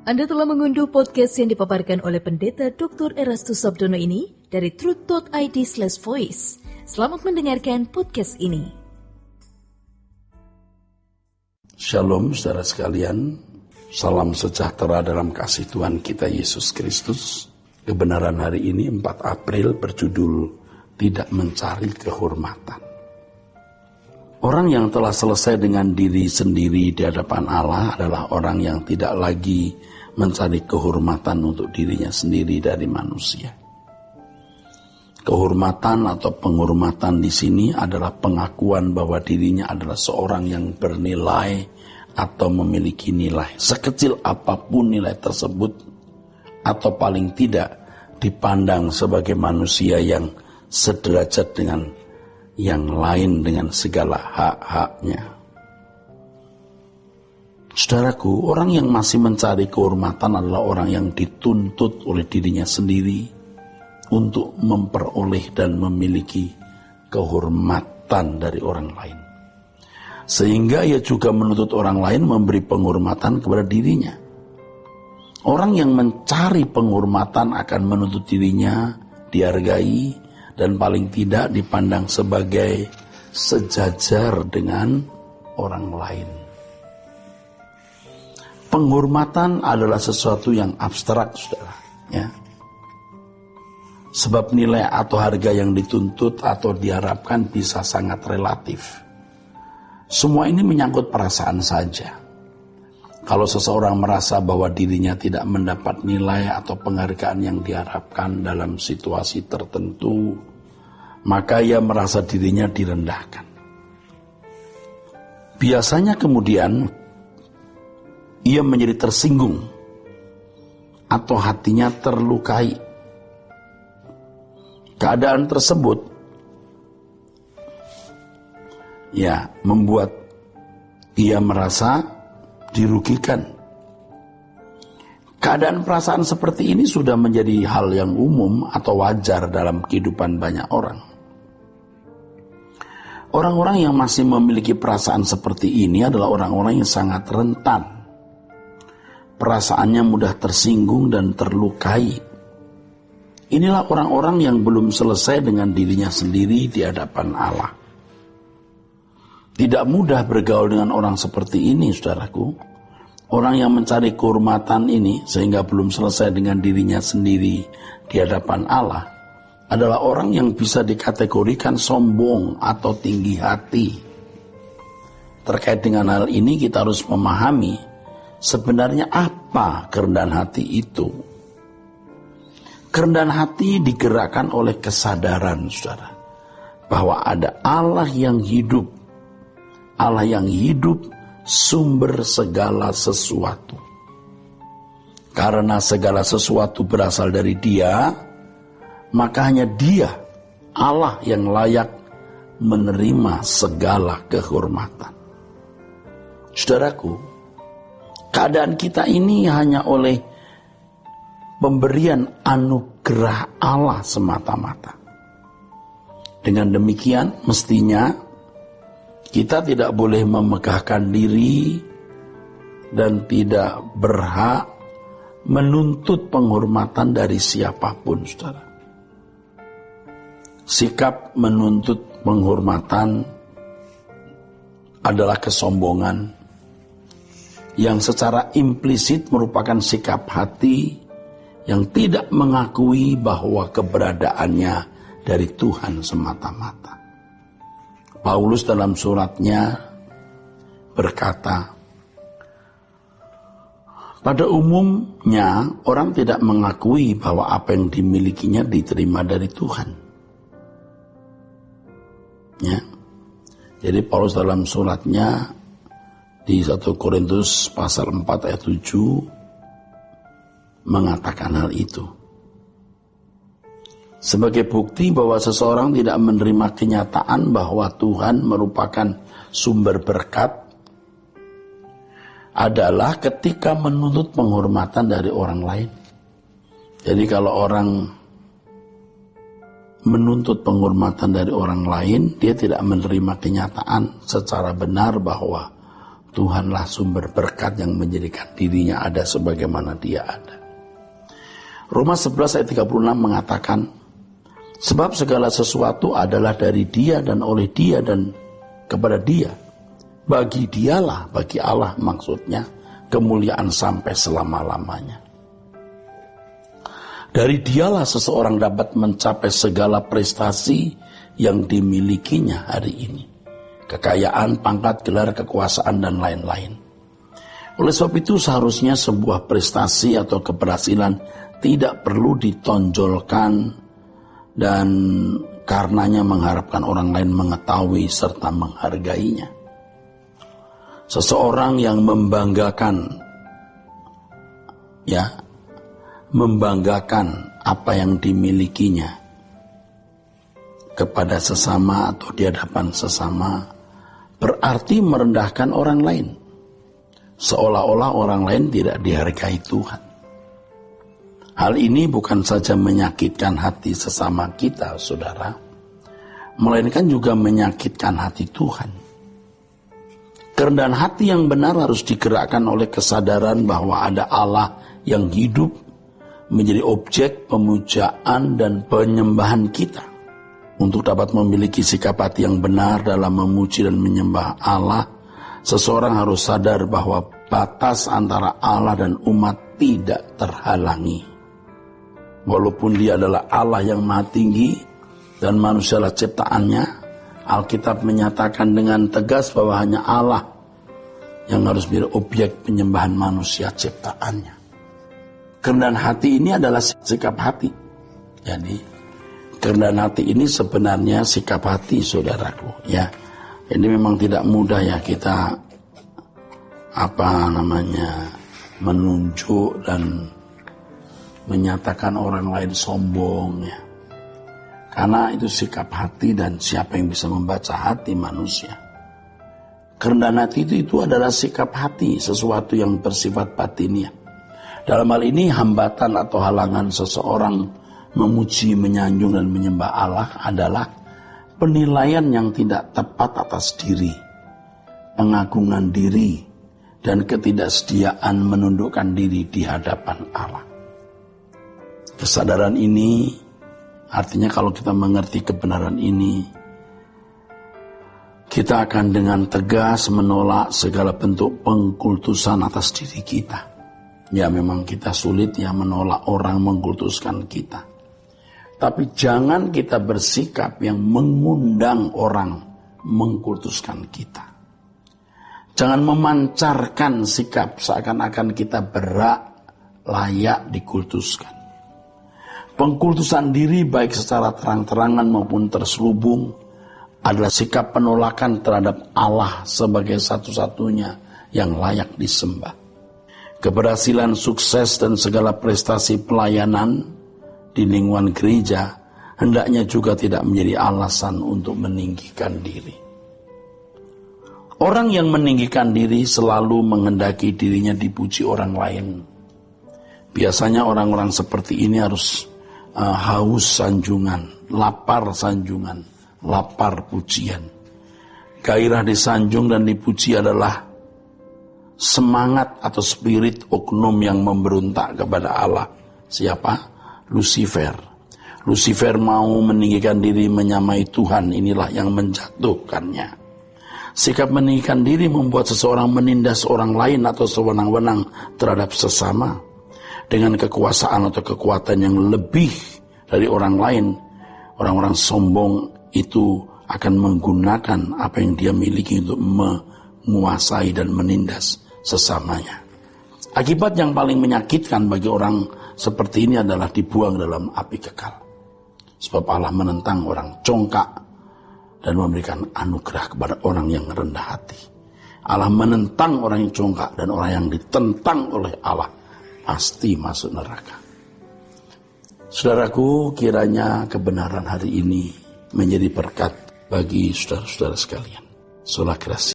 Anda telah mengunduh podcast yang dipaparkan oleh Pendeta Dr. Erastus Sabdono ini dari truth.id/voice. Selamat mendengarkan podcast ini. Shalom saudara sekalian, salam sejahtera dalam kasih Tuhan kita Yesus Kristus. Kebenaran hari ini 4 April berjudul Tidak Mencari Kehormatan. Orang yang telah selesai dengan diri sendiri di hadapan Allah adalah orang yang tidak lagi mencari kehormatan untuk dirinya sendiri dari manusia. Kehormatan atau penghormatan di sini adalah pengakuan bahwa dirinya adalah seorang yang bernilai atau memiliki nilai. Sekecil apapun nilai tersebut, atau paling tidak dipandang sebagai manusia yang sederajat dengan yang lain dengan segala hak-haknya. Saudaraku, orang yang masih mencari kehormatan adalah orang yang dituntut oleh dirinya sendiri untuk memperoleh dan memiliki kehormatan dari orang lain. Sehingga ia juga menuntut orang lain memberi penghormatan kepada dirinya. Orang yang mencari penghormatan akan menuntut dirinya dihargai dan paling tidak dipandang sebagai sejajar dengan orang lain. Penghormatan adalah sesuatu yang abstrak, saudara. Ya. Sebab nilai atau harga yang dituntut atau diharapkan bisa sangat relatif. Semua ini menyangkut perasaan saja. Kalau seseorang merasa bahwa dirinya tidak mendapat nilai atau penghargaan yang diharapkan dalam situasi tertentu, maka ia merasa dirinya direndahkan. Biasanya kemudian ia menjadi tersinggung atau hatinya terlukai. Keadaan tersebut membuat ia merasa dirugikan. Keadaan perasaan seperti ini sudah menjadi hal yang umum atau wajar dalam kehidupan banyak orang. Orang-orang yang masih memiliki perasaan seperti ini adalah orang-orang yang sangat rentan. Perasaannya mudah tersinggung dan terlukai. Inilah orang-orang yang belum selesai dengan dirinya sendiri di hadapan Allah. Tidak mudah bergaul dengan orang seperti ini, saudaraku. Orang yang mencari kehormatan ini sehingga belum selesai dengan dirinya sendiri di hadapan Allah adalah orang yang bisa dikategorikan sombong atau tinggi hati. Terkait dengan hal ini kita harus memahami sebenarnya apa kerendahan hati itu. Kerendahan hati digerakkan oleh kesadaran, saudara, bahwa ada Allah yang hidup. Allah yang hidup sumber segala sesuatu. Karena segala sesuatu berasal dari Dia, maka hanya Dia, Allah, yang layak menerima segala kehormatan. Saudaraku, keadaan kita ini hanya oleh pemberian anugerah Allah semata-mata. Dengan demikian, mestinya kita tidak boleh memegahkan diri dan tidak berhak menuntut penghormatan dari siapapun, saudara. Sikap menuntut penghormatan adalah kesombongan yang secara implisit merupakan sikap hati yang tidak mengakui bahwa keberadaannya dari Tuhan semata-mata. Paulus dalam suratnya berkata, pada umumnya orang tidak mengakui bahwa apa yang dimilikinya diterima dari Tuhan. Ya. Jadi Paulus dalam suratnya di 1 Korintus pasal 4 ayat 7 mengatakan hal itu. Sebagai bukti bahwa seseorang tidak menerima kenyataan bahwa Tuhan merupakan sumber berkat adalah ketika menuntut penghormatan dari orang lain. Jadi kalau orang menuntut penghormatan dari orang lain, dia tidak menerima kenyataan secara benar bahwa Tuhanlah sumber berkat yang menjadikan dirinya ada sebagaimana dia ada. Roma 11 ayat 36 mengatakan, sebab segala sesuatu adalah dari dia dan oleh dia dan kepada dia. Bagi dialah, bagi Allah maksudnya, kemuliaan sampai selama-lamanya. Dari dialah seseorang dapat mencapai segala prestasi yang dimilikinya hari ini. Kekayaan, pangkat, gelar, kekuasaan, dan lain-lain. Oleh sebab itu seharusnya sebuah prestasi atau keberhasilan tidak perlu ditonjolkan dan karenanya mengharapkan orang lain mengetahui serta menghargainya. Seseorang yang membanggakan apa yang dimilikinya kepada sesama atau di hadapan sesama berarti merendahkan orang lain, seolah-olah orang lain tidak dihargai Tuhan. Hal ini bukan saja menyakitkan hati sesama kita, saudara, melainkan juga menyakitkan hati Tuhan. Kerendahan hati yang benar harus digerakkan oleh kesadaran bahwa ada Allah yang hidup menjadi objek pemujaan dan penyembahan kita. Untuk dapat memiliki sikap hati yang benar dalam memuji dan menyembah Allah, seseorang harus sadar bahwa batas antara Allah dan umat tidak terhalangi. Walaupun dia adalah Allah yang maha tinggi dan manusialah ciptaannya, Alkitab menyatakan dengan tegas bahwa hanya Allah yang harus menjadi objek penyembahan manusia ciptaannya. Kerendahan hati ini adalah sikap hati. Jadi, kerendahan hati ini sebenarnya sikap hati, saudaraku. Ya, ini memang tidak mudah ya kita menunjuk dan menyatakan orang lain sombong ya. Karena itu sikap hati dan siapa yang bisa membaca hati manusia. Kerendahan hati itu adalah sikap hati, sesuatu yang bersifat batiniah. Dalam hal ini hambatan atau halangan seseorang memuji, menyanjung dan menyembah Allah adalah penilaian yang tidak tepat atas diri, pengagungan diri, dan ketidaksediaan menundukkan diri di hadapan Allah. Kesadaran ini artinya kalau kita mengerti kebenaran ini, kita akan dengan tegas menolak segala bentuk pengkultusan atas diri kita. Ya memang kita sulit ya menolak orang mengkultuskan kita. Tapi jangan kita bersikap yang mengundang orang mengkultuskan kita. Jangan memancarkan sikap seakan-akan kita berhak layak dikultuskan. Pengkultusan diri baik secara terang-terangan maupun terselubung adalah sikap penolakan terhadap Allah sebagai satu-satunya yang layak disembah. Keberhasilan, sukses, dan segala prestasi pelayanan di lingkungan gereja hendaknya juga tidak menjadi alasan untuk meninggikan diri. Orang yang meninggikan diri selalu menghendaki dirinya dipuji orang lain. Biasanya orang-orang seperti ini harus haus sanjungan, lapar sanjungan, lapar pujian. Gairah disanjung dan dipuji adalah semangat atau spirit oknum yang memberontak kepada Allah. Siapa? Lucifer. Lucifer mau meninggikan diri menyamai Tuhan, inilah yang menjatuhkannya. Sikap meninggikan diri membuat seseorang menindas orang lain atau sewenang-wenang terhadap sesama. Dengan kekuasaan atau kekuatan yang lebih dari orang lain, orang-orang sombong itu akan menggunakan apa yang dia miliki untuk menguasai dan menindas sesamanya. Akibat yang paling menyakitkan bagi orang seperti ini adalah dibuang dalam api kekal. Sebab Allah menentang orang congkak dan memberikan anugerah kepada orang yang rendah hati. Allah menentang orang yang congkak dan orang yang ditentang oleh Allah pasti masuk neraka. Saudaraku, kiranya kebenaran hari ini menjadi berkat bagi saudara-saudara sekalian. Sola Gracia.